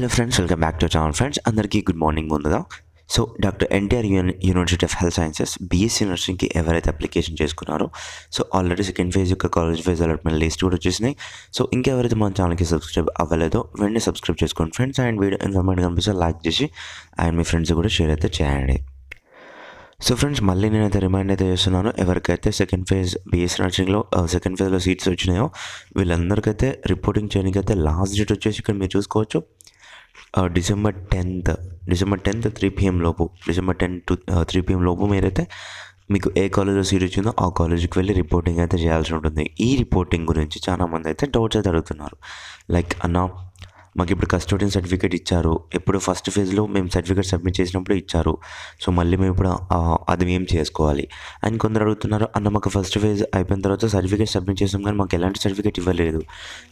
Hello friends, welcome back to channel. Friends అందరికీ good morning. ముందుగా so doctor NTR university of health sciences BSc నర్సింగ్కి ఎవరైతే application చేసుకున్నారో so already second phase యొక్క college phase allotment list కూడా వచ్చేసినాయి. So ఇంకెవరైతే మన ఛానల్కి సబ్స్క్రైబ్ అవ్వలేదో వెంటనే సబ్స్క్రైబ్ చేసుకోండి ఫ్రెండ్స్. అండ్ వీడియో ఇన్ఫర్మేటివ్ కనిపిస్తే లైక్ చేసి అండ్ మీ ఫ్రెండ్స్ కూడా షేర్ అయితే చేయండి. సో ఫ్రెండ్స్ మళ్ళీ నేనైతే రిమైండ్ అయితే చేస్తున్నాను, ఎవరికైతే సెకండ్ ఫేజ్ బీఎస్సీ నర్సింగ్లో సెకండ్ ఫేజ్లో సీట్స్ వచ్చినాయో వీళ్ళందరికైతే రిపోర్టింగ్ చేయడానికి అయితే లాస్ట్ డేట్ వచ్చేసి ఇక్కడ మీరు చూసుకోవచ్చు డిసెంబర్ 10th 3 PM లోపు, డిసెంబర్ 10 to 3 PM లోపు మీరైతే మీకు ఏ కాలేజ్లో సీట్ వచ్చిందో ఆ కాలేజీకి వెళ్ళి రిపోర్టింగ్ అయితే చేయాల్సి ఉంటుంది. ఈ రిపోర్టింగ్ గురించి చాలామంది అయితే డౌట్స్ అయితే అడుగుతున్నారు. లైక్ అన్న మాకు ఇప్పుడు కస్టోడియన్ సర్టిఫికేట్ ఇచ్చారు, ఎప్పుడు ఫస్ట్ ఫేజ్లో మేము సర్టిఫికేట్ సబ్మిట్ చేసినప్పుడు ఇచ్చారు, సో మళ్ళీ మేము ఇప్పుడు అది మేము చేసుకోవాలి అని కొందరు అడుగుతున్నారు. అన్న మాకు ఫస్ట్ ఫేజ్ అయిపోయిన తర్వాత సర్టిఫికేట్ సబ్మిట్ చేసాం కానీ మాకు ఎలాంటి సర్టిఫికేట్ ఇవ్వలేదు,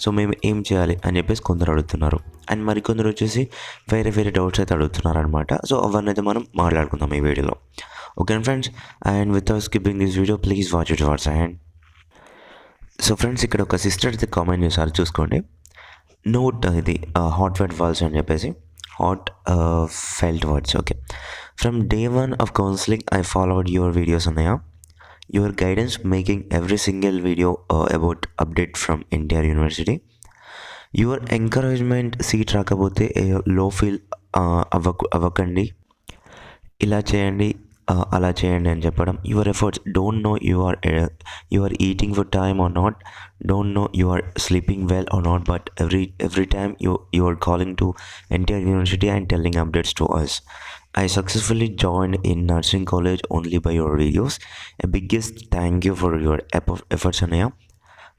సో మేము ఏం చేయాలి అని చెప్పేసి కొందరు అడుగుతున్నారు. అండ్ మరికొందరు వచ్చేసి వేరే డౌట్స్ అయితే అడుగుతున్నారు అనమాట. సో అవన్నీ అయితే మనం మాట్లాడుకుందాం ఈ వీడియోలో. Okay friends, and without skipping this video please watch it words. And so friends ఇక్కడ ఒక సిస్టర్ అయితే కామెంట్ చేశారు, చూసుకోండి. నోట్ ఇది హాట్ ఫెల్ట్ వర్డ్స్ అని చెప్పేసి hot felt words. Okay, from day 1 of counseling I followed your videos అన్నయ్య. Your guidance making every single video about update from NTR University. Your encouragement seat రాకపోతే లో feel అవ్వకండి, ఇలా చేయండి అలా చేయండి అని చెప్పడం. Your efforts don't know you are eating for time or not, don't know you are sleeping well or not, but every time you are calling to NTR university and telling updates to us. I successfully joined in nursing college only by your videos. A biggest thank you for your efforts అన్నయ్య.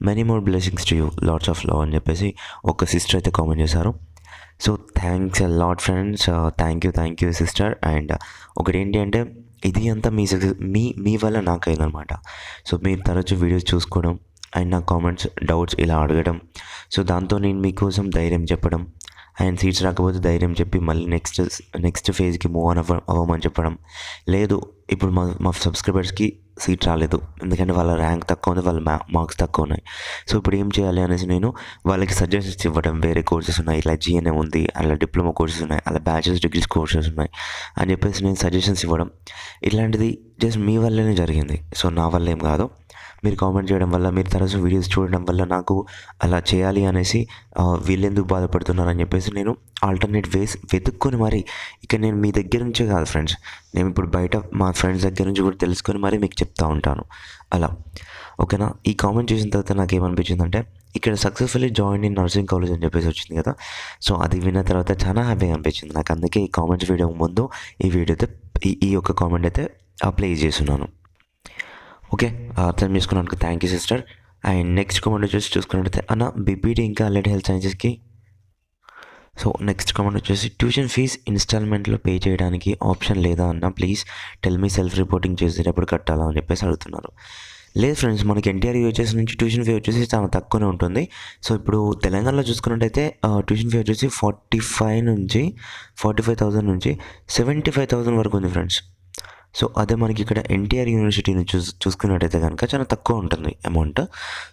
Many more blessings to you, lots of love అని చెప్పేసి ఒక sister అయితే comment చేశారు. So thanks a lot friends, thank you sister. And ఒకటి ఏంటి అంటే ఇది అంతా మీ సక్సెస్ మీ వల్ల నాకు అయిందనమాట. సో మీరు తరచు వీడియోస్ చూసుకోవడం అండ్ నా కామెంట్స్ డౌట్స్ ఇలా అడగడం, సో దాంతో నేను మీకోసం ధైర్యం చెప్పడం అండ్ సీట్స్ రాకపోతే ధైర్యం చెప్పి మళ్ళీ నెక్స్ట్ ఫేజ్కి మూవ్ ఆన్ అవ్వమని చెప్పడం. లేదు ఇప్పుడు మా సబ్స్క్రైబర్స్కి సీట్ రాలేదు ఎందుకంటే వాళ్ళ ర్యాంక్ తక్కువ ఉంది, వాళ్ళ మార్క్స్ తక్కువ ఉన్నాయి, సో ఇప్పుడు ఏం చేయాలి అనేసి నేను వాళ్ళకి సజెషన్స్ ఇవ్వడం. వేరే కోర్సెస్ ఉన్నాయి, ఇలా జిఎన్ఎం ఉంది, అలా డిప్లొమా కోర్సెస్ ఉన్నాయి, అలా బ్యాచిలర్స్ డిగ్రీస్ కోర్సెస్ ఉన్నాయి అని చెప్పేసి నేను సజెషన్స్ ఇవ్వడం. ఇలాంటిది జస్ట్ మీ వల్లనే జరిగింది, సో నా వల్ల ఏం కాదు. మీరు కామెంట్ చేయడం వల్ల, మీరు తరచు వీడియోస్ చూడడం వల్ల నాకు అలా చేయాలి అనేసి వీళ్ళెందుకు బాధపడుతున్నారని చెప్పేసి నేను ఆల్టర్నేట్ వేస్ వెతుక్కొని మరి ఇక నేను మీ దగ్గర నుంచే కాదు ఫ్రెండ్స్, నేను ఇప్పుడు బయట మా ఫ్రెండ్స్ దగ్గర నుంచి కూడా తెలుసుకొని మరి మీకు చెప్తా ఉంటాను అలా. ఓకేనా, ఈ కామెంట్ చేసిన తర్వాత నాకు ఏమనిపించిందంటే ఇక్కడ successfully join in nursing college అని చెప్పేసి వచ్చింది కదా, సో అది విన్న తర్వాత చాలా హ్యాపీగా అనిపించింది నాకు. అందుకే ఈ కామెంట్స్ వీడియో ముందు ఈ వీడియో అయితే ఈ యొక్క కామెంట్ అయితే ప్లే చేస్తున్నాను. ఓకే, అర్థం చేసుకున్నాను, thank you sister. And next comment వచ్చేసి చూసుకున్నట్టయితే అన్న బీపీటీ ఇంకా అలైడ్ హెల్త్ సైన్సెస్కి. సో నెక్స్ట్ కామెంట్ వచ్చేసి ట్యూషన్ ఫీజ్ ఇన్స్టాల్మెంట్లో పే చేయడానికి ఆప్షన్ లేదా అన్న, please tell me self reporting చేసేటప్పుడు కట్టాలా అని చెప్పేసి అడుగుతున్నారు. లేదు ఫ్రెండ్స్, మనకి ఎన్టీఆర్ యూహెచ్ఎస్ నుంచి ట్యూషన్ ఫీ వచ్చేసి చాలా తక్కువనే ఉంటుంది. సో ఇప్పుడు తెలంగాణలో చూసుకున్నట్టయితే ట్యూషన్ ఫీ వచ్చేసి 45,000 నుంచి 75,000 వరకు ఉంది ఫ్రెండ్స్. సో అదే మనకి ఇక్కడ ఎన్టీఆర్ యూనివర్సిటీని చూసుకున్నట్టయితే కనుక చాలా తక్కువ ఉంటుంది అమౌంట్.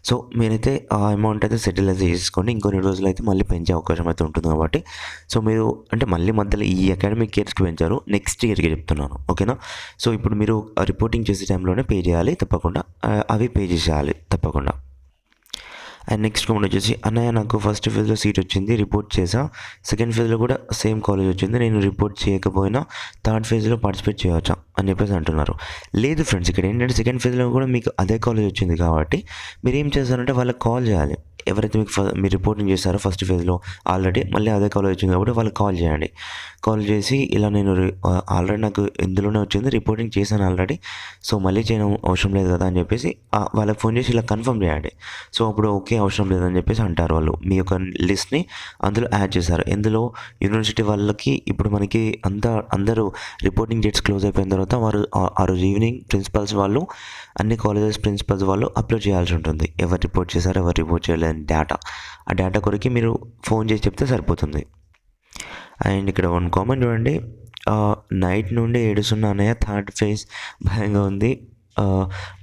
సో మీరైతే ఆ అమౌంట్ అయితే సెటిల్ అయితే చేసుకోండి, ఇంకొన్ని రోజులు అయితే మళ్ళీ పెంచే అవకాశం అయితే ఉంటుంది కాబట్టి. సో మీరు అంటే మళ్ళీ మధ్యలో ఈ అకాడమిక్ ఇయర్స్కి పెంచారు, నెక్స్ట్ ఇయర్కి చెప్తున్నాను. ఓకేనా, సో ఇప్పుడు మీరు రిపోర్టింగ్ చేసే టైంలోనే పే చేయాలి తప్పకుండా, అవి పే చేసేయాలి తప్పకుండా. అండ్ నెక్స్ట్ కామెంట్ వచ్చేసి అన్నయ్య నాకు ఫస్ట్ ఫేజ్లో సీట్ వచ్చింది, రిపోర్ట్ చేసా, సెకండ్ ఫేజ్లో కూడా సేమ్ కాలేజ్ వచ్చింది, నేను రిపోర్ట్ చేయకపోయినా థర్డ్ ఫేజ్లో పార్టిసిపేట్ చేయవచ్చా అని చెప్పేసి అంటున్నారు. లేదు ఫ్రెండ్స్, ఇక్కడ ఏంటంటే సెకండ్ ఫేజ్లో కూడా మీకు అదే కాలేజ్ వచ్చింది కాబట్టి మీరు ఏం చేస్తారంటే వాళ్ళకి కాల్ చేయాలి. ఎవరైతే మీకు మీరు రిపోర్టింగ్ చేస్తారో ఫస్ట్ ఫేజ్లో ఆల్రెడీ మళ్ళీ అదే కాలేజ్ వచ్చింది కాబట్టి వాళ్ళకి కాల్ చేయండి. కాల్ చేసి ఇలా నేను ఆల్రెడీ నాకు ఇందులోనే వచ్చింది, రిపోర్టింగ్ చేశాను ఆల్రెడీ, సో మళ్ళీ చేయడం అవసరం లేదు కదా అని చెప్పేసి వాళ్ళకి ఫోన్ చేసి ఇలా కన్ఫర్మ్ చేయండి. సో అప్పుడు ఓకే అవసరం లేదని చెప్పేసి అంటారు వాళ్ళు. మీ యొక్క లిస్ట్ని అందులో యాడ్ చేశారు. ఇందులో యూనివర్సిటీ వాళ్ళకి ఇప్పుడు మనకి అందరూ రిపోర్టింగ్ డేట్స్ క్లోజ్ అయిపోయిన తర్వాత వారు ఆ రోజు ఈవినింగ్ ప్రిన్సిపల్స్ వాళ్ళు, అన్ని కాలేజెస్ ప్రిన్సిపల్స్ వాళ్ళు అప్లోడ్ చేయాల్సి ఉంటుంది, ఎవరు రిపోర్ట్ చేశారు ఎవరు రిపోర్ట్ చేయలేదు డేటా. ఆ డేటా కొరికి మీరు ఫోన్ చేసి చెప్తే సరిపోతుంది. అండ్ ఇక్కడ వన్ కామెంట్ చూడండి, నైట్ నుండి ఏడుస్తున్నా అన్నయ్య, థర్డ్ ఫేజ్ భయంగా ఉంది,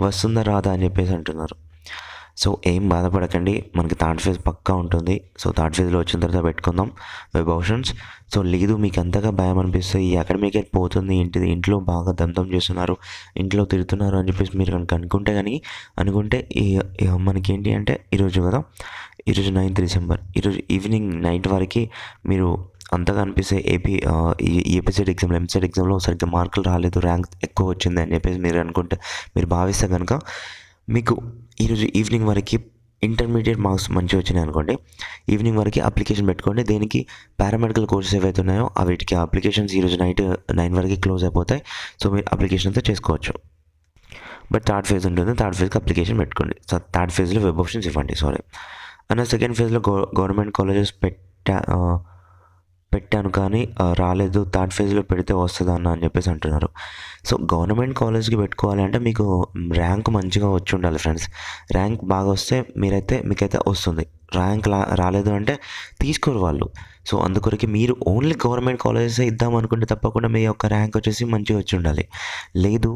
వస్తుందా రాదా అని చెప్పేసి అంటున్నారు. సో ఏం బాధపడకండి, మనకి థర్డ్ ఫేజ్ పక్కా ఉంటుంది. సో థర్డ్ ఫేజ్లో వచ్చిన తర్వాత పెట్టుకుందాం వెబ్ ఆప్షన్స్. సో లేదు మీకు అంతగా భయం అనిపిస్తే ఈ అకాడమిక్ ఇయర్ పోతుంది ఏంటిది, ఇంట్లో బాగా దంతం చేస్తున్నారు, ఇంట్లో తిడుతున్నారు అని చెప్పేసి మీరు కనుక అనుకుంటే మనకి ఏంటి అంటే ఈరోజు కదా, ఈరోజు 9th December, ఈరోజు ఈవినింగ్ నైట్ వరకు మీరు అంతగా అనిపిస్తే ఈ ఎపిసెడ్ ఎగ్జామ్లో ఎంసెట్ ఎగ్జామ్లో సరిగ్గా మార్కులు రాలేదు, ర్యాంక్ ఎక్కువ వచ్చింది అని చెప్పేసి మీరు భావిస్తే కనుక మీకు ఈరోజు ఈవినింగ్ వరకు ఇంటర్మీడియట్ మార్క్స్ మంచిగా వచ్చినాయి అనుకోండి, ఈవినింగ్ వరకు అప్లికేషన్ పెట్టుకోండి. దేనికి పారామెడికల్ కోర్సెస్ ఏవైతే ఉన్నాయో వీటికి అప్లికేషన్స్ ఈరోజు నైట్ 9 వరకు క్లోజ్ అయిపోతాయి. సో మీరు అప్లికేషన్ అంతా చేసుకోవచ్చు. బట్ థర్డ్ ఫేజ్ ఉంటుంది, థర్డ్ ఫేజ్కి అప్లికేషన్ పెట్టుకోండి. థర్డ్ ఫేజ్లో వెబ్ ఆప్షన్స్ ఇవ్వండి. అన్న సెకండ్ ఫేజ్లో గవర్నమెంట్ కాలేజెస్ పెట్టాను కానీ రాలేదు, థర్డ్ ఫేజ్లో పెడితే వస్తుందా అని చెప్పేసి అంటున్నారు. సో గవర్నమెంట్ కాలేజ్కి పెట్టుకోవాలి అంటే మీకు ర్యాంక్ మంచిగా వచ్చి ఉండాలి ఫ్రెండ్స్. ర్యాంక్ బాగా వస్తే మీకైతే వస్తుంది. ర్యాంక్ రాలేదు అంటే తీసుకోరు వాళ్ళు. సో అందుకొరకు మీరు ఓన్లీ గవర్నమెంట్ కాలేజెస్ ఇద్దాం అనుకుంటే తప్పకుండా మీ యొక్క ర్యాంక్ వచ్చేసి మంచిగా వచ్చి ఉండాలి. లేదు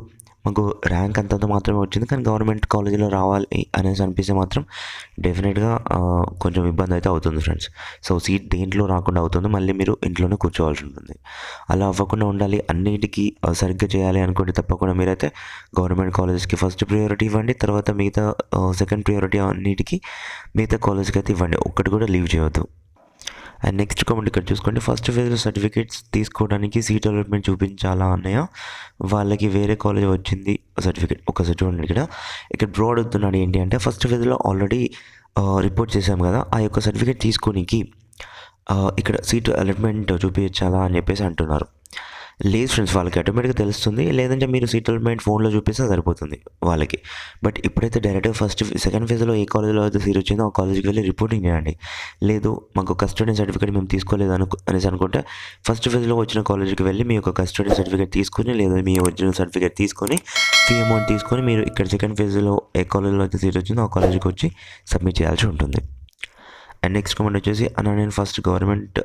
మాకు ర్యాంక్ అంతంత మాత్రమే వచ్చింది కానీ గవర్నమెంట్ కాలేజీలో రావాలి అనేసి అనిపిస్తే మాత్రం డెఫినెట్గా కొంచెం ఇబ్బంది అయితే అవుతుంది ఫ్రెండ్స్. సో సీట్ దేంట్లో రాకుండా అవుతుంది, మళ్ళీ మీరు ఇంట్లోనే కూర్చోవాల్సి ఉంటుంది. అలా అవ్వకుండా ఉండాలి, అన్నిటికీ సరిగ్గా చేయాలి అనుకుంటే తప్పకుండా మీరైతే గవర్నమెంట్ కాలేజెస్కి ఫస్ట్ ప్రియారిటీ ఇవ్వండి. తర్వాత మిగతా సెకండ్ ప్రియారిటీ అన్నిటికీ మిగతా కాలేజ్కి అయితే ఇవ్వండి, ఒక్కటి కూడా లీవ్ చేయవద్దు. అండ్ నెక్స్ట్ కామెంట్ ఇక్కడ చూసుకోండి, ఫస్ట్ ఫేజ్లో సర్టిఫికేట్స్ తీసుకోవడానికి సీట్ అలాట్మెంట్ చూపించాలా అన్నయ్య, వాళ్ళకి వేరే కాలేజ్ వచ్చింది సర్టిఫికేట్. ఒకసారి చూడండి ఇక్కడ బ్రో అడుగుతున్నాడు ఏంటి అంటే, ఫస్ట్ ఫేజ్లో ఆల్రెడీ రిపోర్ట్ చేసాం కదా, ఆ యొక్క సర్టిఫికేట్ తీసుకోనికి ఇక్కడ సీట్ అలాట్మెంట్ చూపించాలా అని చెప్పేసి అంటున్నారు. లేదు ఫ్రెండ్స్, వాళ్ళకి ఆటోమేటిక్గా తెలుస్తుంది, లేదంటే మీరు సీట్ అలాట్మెంట్ ఫోన్లో చూపిస్తే సరిపోతుంది వాళ్ళకి. బట్ ఇప్పుడైతే డైరెక్ట్గా సెకండ్ ఫేజ్లో ఏ కాలేజ్లో అయితే సీట్ వచ్చిందో ఆ కాలేజ్కి వెళ్ళి రిపోర్టింగ్ చేయండి. లేదు మాకు కస్టడీ సర్టిఫికేట్ మేము తీసుకోలేదు అనేసి అనుకుంటే ఫస్ట్ ఫేజ్లో వచ్చిన కాలేజ్కి వెళ్ళి మీ యొక్క కస్టడీ సర్టిఫికేట్ తీసుకొని, లేదా మీ ఒరిజినల్ సర్టిఫికేట్ తీసుకొని, ఫీ అమౌంట్ తీసుకొని మీరు ఇక్కడ సెకండ్ ఫేజ్లో ఏ కాలేజ్లో అయితే సీట్ వచ్చిందో ఆ కాలేజ్కి వచ్చి సబ్మిట్ చేయాల్సి ఉంటుంది. అండ్ నెక్స్ట్ కామెంట్ వచ్చేసి, నేను ఫస్ట్ గవర్నమెంట్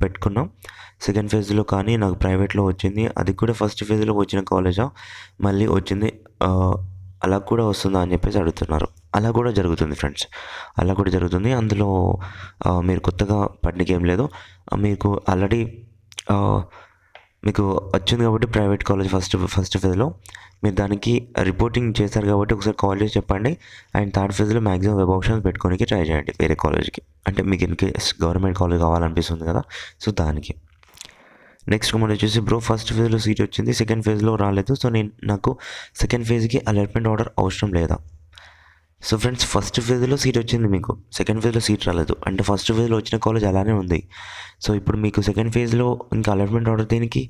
పెట్టుకున్నాం, సెకండ్ ఫేజ్లో కానీ నాకు ప్రైవేట్లో వచ్చింది, అది కూడా ఫస్ట్ ఫేజ్లో వచ్చిన కాలేజా మళ్ళీ వచ్చింది, అలా కూడా వస్తుందా అని చెప్పేసి అడుగుతున్నారు. అలా కూడా జరుగుతుంది ఫ్రెండ్స్, అలా కూడా జరుగుతుంది. అందులో మీరు కొత్తగా పడ్డానికి ఏం లేదు, మీకు ఆల్రెడీ మీకు వచ్చింది కాబట్టి ప్రైవేట్ కాలేజ్ ఫస్ట్ ఫేజ్లో మీరు దానికి రిపోర్టింగ్ చేస్తారు కాబట్టి ఒకసారి కాల్ చేసి చెప్పండి. అండ్ థర్డ్ ఫేజ్లో మ్యాక్సిమం వెబ్ ఆప్షన్స్ పెట్టుకోనికి ట్రై చేయండి వేరే కాలేజ్కి, అంటే మీకు ఇన్కేస్ గవర్నమెంట్ కాలేజ్ కావాలనిపిస్తుంది కదా, సో దానికి. నెక్స్ట్ కామెంట్ వచ్చేసి, బ్రో ఫస్ట్ ఫేజ్లో సీట్ వచ్చింది, సెకండ్ ఫేజ్లో రాలేదు, సో నాకు సెకండ్ ఫేజ్కి అలాట్మెంట్ ఆర్డర్ అవసరం లేదా? సో ఫ్రెండ్స్, ఫస్ట్ ఫేజ్లో సీట్ వచ్చింది మీకు, సెకండ్ ఫేజ్లో సీట్ రాలేదు అంటే ఫస్ట్ ఫేజ్లో వచ్చిన కాలేజ్ అలానే ఉంది. సో ఇప్పుడు మీకు సెకండ్ ఫేజ్లో ఇంకా అలాట్మెంట్ ఆర్డర్ దేనికి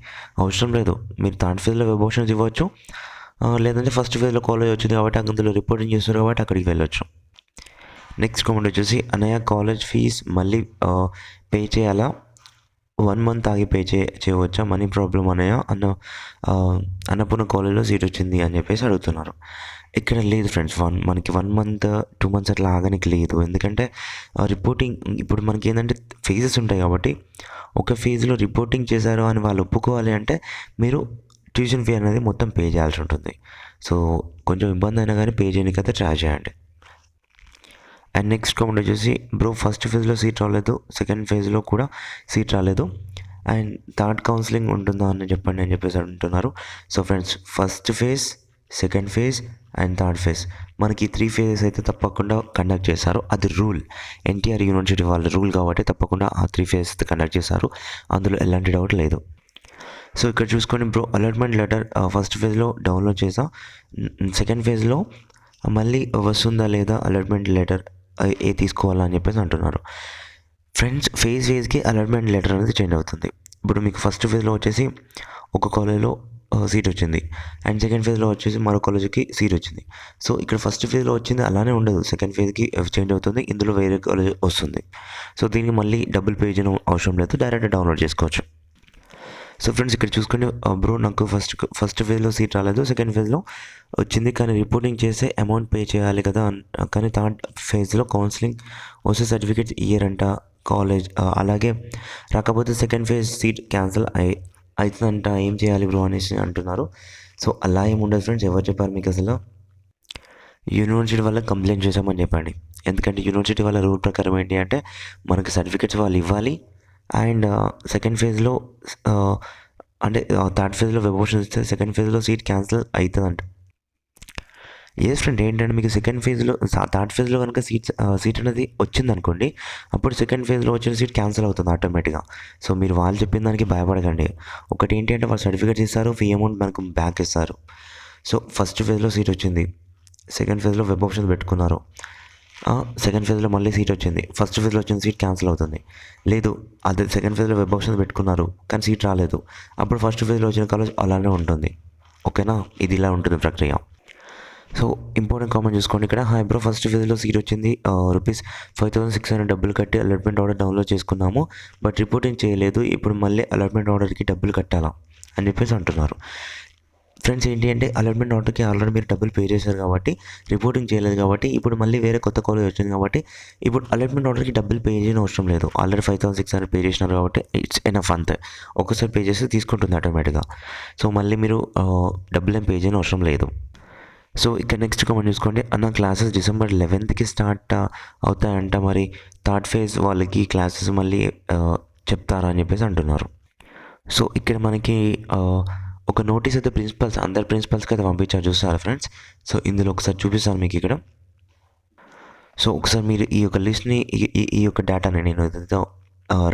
అవసరం లేదు, మీరు థర్డ్ ఫేజ్లో వెబ్ ఆప్షన్స్ ఇవ్వచ్చు, లేదంటే ఫస్ట్ ఫేజ్లో కాలేజ్ వచ్చింది కాబట్టి అందులో రిపోర్టింగ్ చేస్తారు కాబట్టి అక్కడికి వెళ్ళొచ్చు. నెక్స్ట్ కామెంట్ వచ్చేసి, అన్నయ్య కాలేజ్ ఫీజ్ మళ్ళీ పే చేయాలా, 1 month ఆగి పే చేయవచ్చా, మనీ ప్రాబ్లం అన్నయ్య, అన్నపూర్ణ కాలేజ్లో సీట్ వచ్చింది అని చెప్పేసి అడుగుతున్నారు. ఇక్కడ లేదు ఫ్రెండ్స్, మనకి 1 month 2 months అట్లా ఆగనికి లేదు. ఎందుకంటే రిపోర్టింగ్ ఇప్పుడు మనకి ఏంటంటే ఫేజెస్ ఉంటాయి కాబట్టి ఒక ఫేజ్లో రిపోర్టింగ్ చేశారు అని వాళ్ళు ఒప్పుకోవాలి అంటే మీరు ట్యూషన్ ఫీ అనేది మొత్తం పే చేయాల్సి ఉంటుంది. సో కొంచెం ఇబ్బంది అయినా కానీ పే చేయడానికైతే ట్రై చేయండి. అండ్ నెక్స్ట్ కామెంట్ వచ్చేసి, బ్రో ఫస్ట్ ఫేజ్లో సీట్ రాలేదు, సెకండ్ ఫేజ్లో కూడా సీట్ రాలేదు, అండ్ థర్డ్ కౌన్సిలింగ్ ఉంటుందా అని చెప్పండి అని చెప్పేసి అంటున్నారు. So friends, first phase, second phase and third phase మనకి 3 phases అయితే తప్పకుండా కండక్ట్ చేశారు. అది రూల్, ఎన్టీఆర్ యూనివర్సిటీ వాళ్ళ రూల్ కాబట్టి తప్పకుండా ఆ 3 phases కండక్ట్ చేశారు, అందులో ఎలాంటి డౌట్ లేదు. సో ఇక్కడ చూసుకొని బ్రో, అలాట్మెంట్ లెటర్ ఫస్ట్ ఫేజ్లో డౌన్లోడ్ చేసా, సెకండ్ ఫేజ్లో మళ్ళీ వస్తుందా లేదా అలాట్మెంట్ లెటర్ తీసుకోవాలా అని చెప్పేసి అంటున్నారు. ఫ్రెండ్స్, ఫేజ్కి అలాట్మెంట్ లెటర్ అనేది చేంజ్ అవుతుంది. ఇప్పుడు మీకు ఫస్ట్ ఫేజ్లో వచ్చేసి ఒక కాలేజ్లో సీట్ వచ్చింది, అండ్ సెకండ్ ఫేజ్లో వచ్చేసి మరో కాలేజ్కి సీట్ వచ్చింది. సో ఇక్కడ ఫస్ట్ ఫేజ్లో వచ్చింది అలానే ఉండదు, సెకండ్ ఫేజ్కి చేంజ్ అవుతుంది, ఇందులో వేరే కాలేజ్ వస్తుంది. సో దీనికి మళ్ళీ డబుల్ పే చేయడం అవసరం లేదు, డైరెక్ట్ డౌన్లోడ్ చేసుకోవచ్చు. సో ఫ్రెండ్స్, ఇక్కడ చూసుకొని బ్రో నాకు ఫస్ట్ ఫేజ్లో సీట్ రాలేదు, సెకండ్ ఫేజ్లో వచ్చింది, కానీ రిపోర్టింగ్ చేసే అమౌంట్ పే చేయాలి కదా, కానీ థర్డ్ ఫేజ్లో కౌన్సిలింగ్ వస్తే సర్టిఫికేట్స్ ఇయ్యరంట కాలేజ్, అలాగే రాకపోతే సెకండ్ ఫేజ్ సీట్ క్యాన్సిల్ అవుతుందంట, ఏం చేయాలి బ్రో అనేసి అంటున్నారు. సో అలా ఏమి ఉండదు ఫ్రెండ్స్, ఎవరు చెప్పారు మీకు అసలు? యూనివర్సిటీ వాళ్ళకి కంప్లైంట్ చేసామని చెప్పండి. ఎందుకంటే యూనివర్సిటీ వాళ్ళ రూల్ ప్రకారం ఏంటి అంటే మనకి సర్టిఫికేట్స్ వాళ్ళు ఇవ్వాలి. అండ్ సెకండ్ ఫేజ్లో అంటే థర్డ్ ఫేజ్లో వెబ్ ఆప్షన్ ఇస్తే సెకండ్ ఫేజ్లో సీట్ క్యాన్సిల్ అవుతుందంట. ఎస్ ఫ్రెండ్, ఏంటంటే మీకు సెకండ్ ఫేజ్లో థర్డ్ ఫేజ్లో కనుక సీట్ అనేది వచ్చిందనుకోండి, అప్పుడు సెకండ్ ఫేజ్లో వచ్చిన సీట్ క్యాన్సిల్ అవుతుంది ఆటోమేటిక్గా. సో మీరు వాళ్ళు చెప్పిన దానికి భయపడకండి. ఒకటి ఏంటి అంటే వాళ్ళు సర్టిఫికేట్స్ ఇస్తారు, ఫీ అమౌంట్ మనకు బ్యాక్ ఇస్తారు. సో ఫస్ట్ ఫేజ్లో సీట్ వచ్చింది, సెకండ్ ఫేజ్లో వెబ్ ఆప్షన్స్ పెట్టుకున్నారు, సెకండ్ ఫేజ్లో మళ్ళీ సీట్ వచ్చింది, ఫస్ట్ ఫేజ్లో వచ్చిన సీట్ క్యాన్సిల్ అవుతుంది. లేదు, అదే సెకండ్ ఫేజ్లో వెబ్ ఆప్షన్స్ పెట్టుకున్నారు కానీ సీట్ రాలేదు, అప్పుడు ఫస్ట్ ఫేజ్లో వచ్చిన కాలేజ్ అలానే ఉంటుంది. ఓకేనా, ఇది ఇలా ఉంటుంది ప్రక్రియ. సో ఇంపార్టెంట్ కామెంట్ చూసుకోండి ఇక్కడ. హాయ్ బ్రో, ఫస్ట్ ఫేజ్లో సీట్ వచ్చింది, ₹5,600 డబ్బులు కట్టి అలాట్మెంట్ ఆర్డర్ డౌన్లోడ్ చేసుకున్నాము, బట్ రిపోర్టింగ్ చేయలేదు, ఇప్పుడు మళ్ళీ అలాట్మెంట్ ఆర్డర్కి డబ్బులు కట్టాలా అని చెప్పేసి అంటున్నారు. ఫ్రెండ్స్ ఏంటి అంటే అలాట్మెంట్ ఆర్డర్కి ఆల్రెడీ మీరు డబ్బులు పే చేశారు కాబట్టి, రిపోర్టింగ్ చేయలేదు కాబట్టి, ఇప్పుడు మళ్ళీ వేరే కొత్త కాలేజ్ వచ్చింది కాబట్టి ఇప్పుడు అలాట్మెంట్ ఆర్డర్కి డబ్బులు పే చేయని అవసరం లేదు. ఆల్రెడీ 5,600 పే చేసినారు కాబట్టి ఇట్స్ ఎనఫ్ అంతే. ఒకసారి పే చేస్తే తీసుకుంటుంది ఆటోమేటిక్గా. సో మళ్ళీ మీరు డబ్బులు ఏం పే చేయని అవసరం లేదు. సో ఇక్కడ నెక్స్ట్ కామెంట్ చూసుకోండి. అన్న క్లాసెస్ December 11th స్టార్ట్ అవుతాయంట, మరి థర్డ్ ఫేజ్ వాళ్ళకి క్లాసెస్ మళ్ళీ చెప్తారా అని చెప్పేసి అంటున్నారు. సో ఇక్కడ మనకి ఒక నోటీస్ అయితే అందరి ప్రిన్సిపల్స్కి అయితే పంపించారు, చూస్తారా ఫ్రెండ్స్. సో ఇందులో ఒకసారి చూపిస్తాను మీకు ఇక్కడ. సో ఒకసారి మీరు ఈ యొక్క లిస్ట్ని ఈ యొక్క డేటాని నేను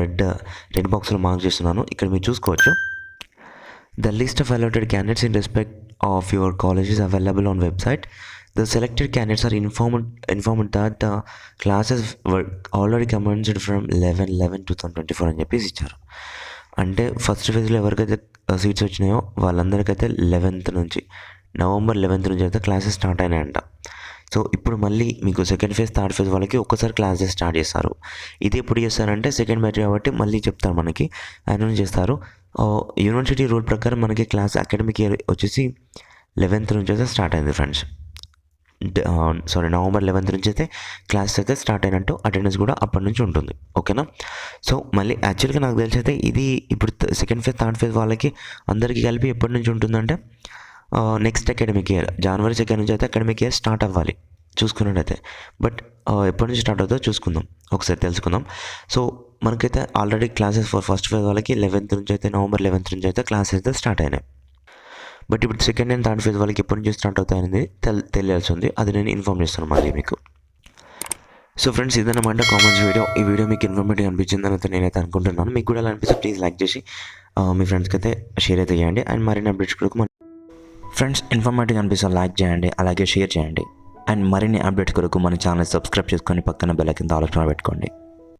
రెడ్ బాక్స్లో మార్క్ చేస్తున్నాను, ఇక్కడ మీరు చూసుకోవచ్చు. The list of allotted candidates in respect of your college is available on website. The selected candidates are informed that classes were already commenced from 11/11/2024 అని చెప్పేసి ఇచ్చారు. అంటే ఫస్ట్ ఫేజ్లో ఎవరికైతే సీట్స్ వచ్చినాయో వాళ్ళందరికైతే November 11th నుంచి అయితే క్లాసెస్ స్టార్ట్ అయినాయంట. సో ఇప్పుడు మళ్ళీ మీకు సెకండ్ ఫేజ్ థర్డ్ ఫేజ్ వాళ్ళకి ఒక్కసారి క్లాసెస్ స్టార్ట్ చేస్తారు. ఇది ఎప్పుడు చేస్తారంటే సెకండ్ బ్యాచ్ కాబట్టి మళ్ళీ చెప్తారు మనకి, అనౌన్స్ చేస్తారు. యూనివర్సిటీ రూల్ ప్రకారం మనకి క్లాస్ అకాడమిక్ ఇయర్ వచ్చేసి 11th నుంచి అయితే స్టార్ట్ అయింది ఫ్రెండ్స్. November 11th నుంచి అయితే క్లాస్ అయితే స్టార్ట్ అయినట్టు, అటెండెన్స్ కూడా అప్పటి నుంచి ఉంటుంది. ఓకేనా. సో మళ్ళీ యాక్చువల్గా నాకు తెలిసి అయితే ఇది ఇప్పుడు సెకండ్ ఫేజ్ థర్డ్ ఫేజ్ వాళ్ళకి అందరికీ కలిపి ఎప్పటి నుంచి ఉంటుందంటే next academic year January 2nd నుంచి అయితే అకాడమిక్ ఇయర్ స్టార్ట్ అవ్వాలి చూసుకున్నట్టయితే. బట్ ఎప్పటి నుంచి స్టార్ట్ అవుతుందో చూసుకుందాం, ఒకసారి తెలుసుకుందాం. సో మనకైతే ఆల్రెడీ క్లాసెస్ ఫస్ట్ ఫేజ్ వాళ్ళకి November 11th నుంచి అయితే క్లాసెస్ అయితే స్టార్ట్ అయినాయి. బట్ ఇప్పుడు సెకండ్ అండ్ థర్డ్ ఫేజ్ వాళ్ళకి ఎప్పటి నుంచి స్టార్ట్ అవుతాయనేది తెలియాల్సి ఉంది, అది నేను ఇన్ఫార్మ్ చేస్తాను మళ్ళీ మీకు. సో ఫ్రెండ్స్, ఇదన్నమాట కామెంట్స్ వీడియో. ఈ వీడియో మీకు ఇన్ఫర్మేటివ్ అనిపించిందని అయితే నేనైతే అనుకుంటున్నాను. మీకు కూడా అలా అనిపిస్తే ప్లీజ్ లైక్ చేసి మీ ఫ్రెండ్స్కి అయితే షేర్ అయితే చేయండి. అండ్ మరిన్ని అప్డేట్స్ కొరకు ఫ్రెండ్స్ ఇన్ఫర్మేటివ్ అనిపిస్తే లైక్ చేయండి, అలాగే షేర్ చేయండి. అండ్ మరిన్ని అప్డేట్స్ కొరకు మన ఛానల్ సబ్స్క్రైబ్ చేసుకొని పక్కన బెల్ ఐకాన్ ఆల్ ఆప్షన్ పెట్టుకోండి.